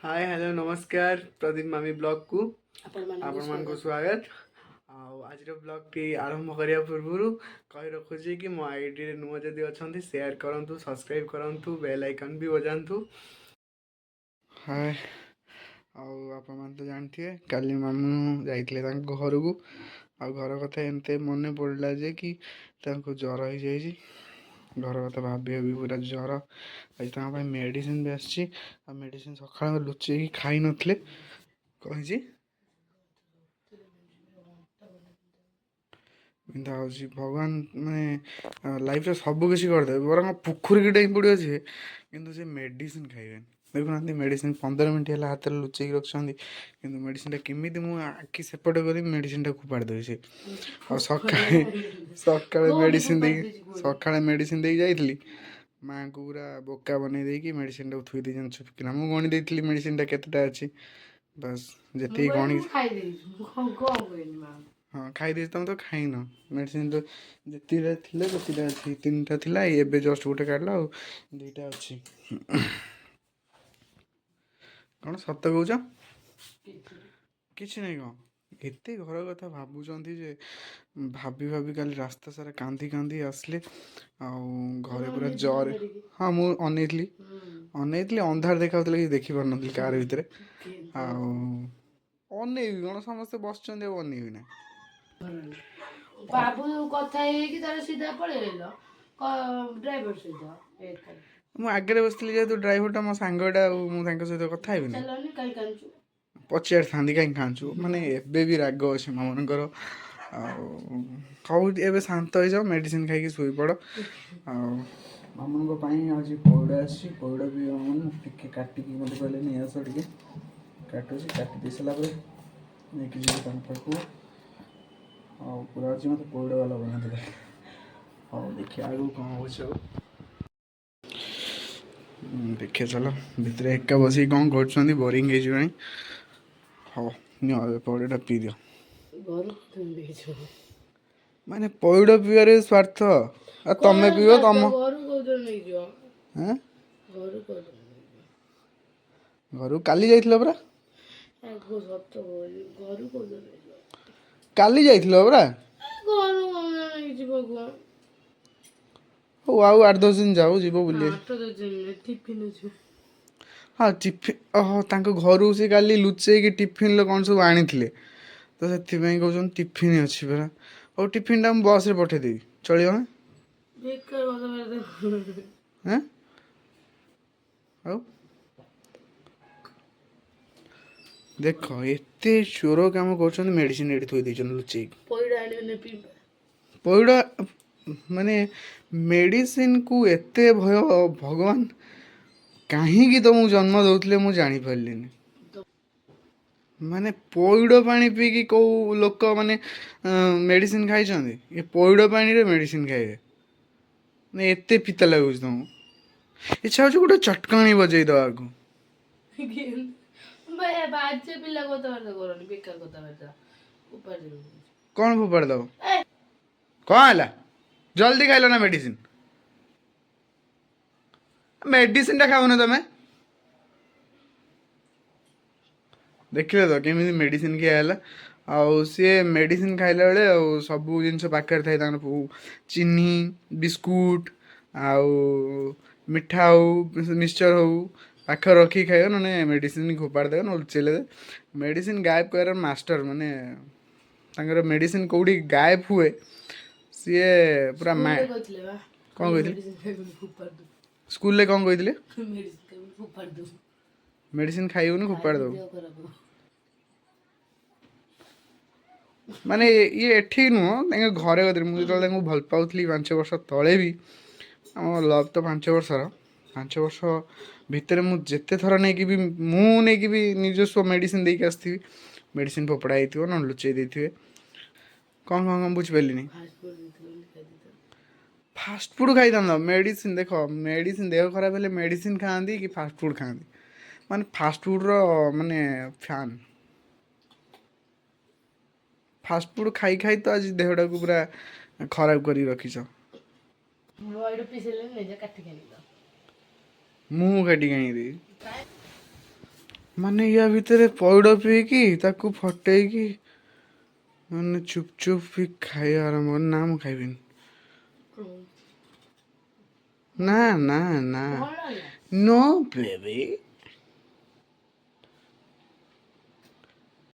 Hi hello नमस्कार प्रदीप मामी blog को ଆପଣମାନଙ୍କୁ आपण ସ୍ୱାଗତ। स्वागत। आज ब्लॉग टी आरंभ करिया पूर्व कहि रखुची कि मो आईडी रे नुआ जदी अछंती शेयर करंतु सब्सक्राइब करंतु बेल आइकन भी बजांतु। हाय आपण मान तो जानथिए काली मामू जाइतले तांको घर को घर कथा एमते मने पड़ला जे कि तांको ज्वर हो जाई घर कथा भाभी भाभी पूरा ज्वर आज मेडिसिन भी आसी मेडिसिन सका लुचेक खाई नथिले कही बिंधा हो भगवान माने लाइफ रे सब किसी करदे बर पुखुरी की डेई पड़ो जे कि से मेडिसिन खाइबे देखुना मेडिसिन 15 मिनट है हाथ में लुचेक रखुच्च कि मेडिसिन केमी आखि सेपटे कर मेडिसिन फोपाड़ दे सका मेडिसिन दे जाइली माँ को पूरा बोका बन देकी मेडिसिन थुई दे चुपकिना मुझे गणी देती मेडिसिन केतेटा अच्छी बस जी गणी हाँ खाई तुम तो खाइन मेडिसिन तो जितने अच्छी 3टा थिला एबे जस्ट गोटे काटला दुईटा अच्छी कौन सत कौच किसी नहीं कौन एते घर कथा भावुंट जे भाभी भाभी काली रास्ता सारा कांदी कांदी आसले घरे पूरा जर हाँ मुझे अनैली अंधार देखा कि देखी पार नी कार भितर अनैबी कौन समस्ते बस अनैबी ना बाबू କଥା ହେଇକି ତାର ସିଧା ପଳେଇଲ ଡ୍ରାଇଭର ସହିତ ମୁଁ ଆଗରେ ବସିଥିଲି ଯେହେତୁ ଡ୍ରାଇଭରଟା ମୋ ସାଙ୍ଗଟା ମୁଁ ସହିତ କଥା ହେବିନି ଚାଲନି କାହିଁ କାଞ୍ଚୁ ପଚାରିଥାନ୍ତି କାହିଁ ଖାଞ୍ଚୁ ମାନେ ଏବେ ବି ରାଗ ଅଛି ମାମନଙ୍କର ହଉ ଏବେ ଶାନ୍ତ ହେଇଯାଅ ମେଡ଼ିସିନ ଖାଇକି ଶୋଇପଡ଼ ମାମନଙ୍କ ପାଇଁ ଆଜି ପଇଡ଼ ଆସିଛି ପଇଡ଼ ବି ଟିକେ କାଟିକି ମୋତେ କହିଲେ ନେଇ ଆସ ଟିକେ କାଟୁଛି କାଟି ଦେଇ ସାରିଲା ପରେ ନେଇକି ଯିବି ତାଙ୍କ ପାଖକୁ पूरा आज मत पौड़ वाला बना दे हाँ देखिए आगे कौन हो देखिए चलो भितर एका बस कौन कर बोरिंग हाँ नि पौड़ा पी दियो माने पौड़ पीवार स्वार्थ तमें पीव तुम घर काली जाइथिल परा काली जाइथिल परा हो आउ 8-10 दिन जाओ जीव बुले हाँ टिफिन ओहो तांको घर से काली लुचेक टिफिन कौन सब आनी तो से कहते टिफिन अच्छी परा और टिफिन टा बस रे पठेदेवी चलियो ना हाँ देख एते चोर कम कर मेडिसिन एठी थोई देछन लुचेक पौड़ा माने मेडिसिन को एते भय भगवान कहीं तुमको जन्म दौले मुझे जापारे माने पौड़ पानी पीकी कौ लोक माने मेडिसिन खाई ये पौड़ पानी रे मेडिसिन खाइबे माने एते पिता लगुच तुमको इच्छा हो गोटे चटकाणी बजे दवा को कौन फोपाड़ दब कौन है जल्दी खाइल ना मेडिसिन मेडिसिन टा खाओ ना तुम्हें देखिले तो केमी मेडिसिन किया आउ सी मेडिसिन खाइला बेले सब जिन पाखे थाए चीनी बिस्कुट आउ मिठा हो मिक्सचर हो पाखे रखी खाइब ना मेडिसिन फोपाड़ देव ना लुचेले मेडिसिन गायब कर मास्टर माने तांकर मेडिसिन कौटी गायब हुए सी पूरा कौन कही स्कूल कौन कही मेडिसिन खाइबुनि फोपाड़ दब माने ये एठी नुह घरे गति मुझे जो भल पाऊली 5 वर्ष तले भी आम लव तो 5 वर्षर 5 वर्ष भितर मुझे थर नहीं भी मुझे भी निजस्व मेडिसिन देके आसती मेडिसिन फोपड़ा हो ना लुचे देते कौन कौन कौन बुझिपारे फास्ट फूड खाई था मेडिसिन देख मेडिसिन देह खराब है मेडिसिन खाती कि फास्ट फूड खाती माने फास्ट फूड रो माने फैन फास्ट फूड खाई खाई तो आज देहटा को पूरा खराब कर रखीच मुँह काटी कहीं ମାନେ ୟା ଭିତରେ ପଇଡ଼ ପିଇକି ତାକୁ ଫଟେଇକି ମାନେ ଚୁପ୍ ଚୁପ୍ ବି ଖାଇବା ଆରମ୍ଭ କଲି। ନା ମୁଁ ଖାଇବିନି। ନା ନା ନା ଭଲ ଲାଗିଲା। No baby